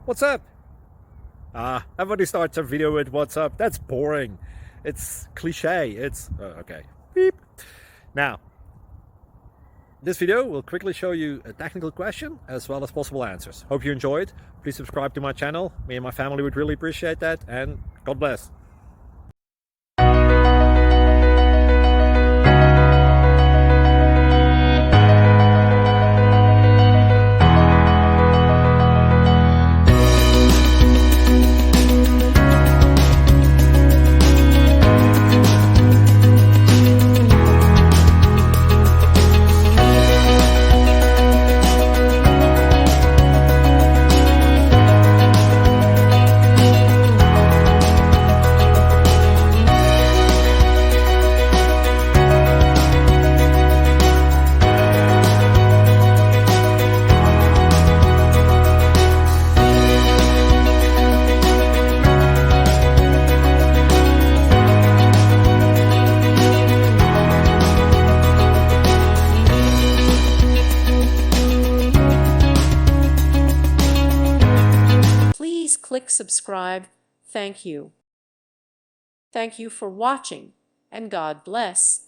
What's up? Everybody starts a video with what's up. That's boring. It's cliche. It's okay. Beep. Now, this video will quickly show you a technical question as well as possible answers. Hope you enjoyed. Please subscribe to my channel. Me and my family would really appreciate that. And God bless. Please click subscribe. Thank you. Thank you for watching, and God bless.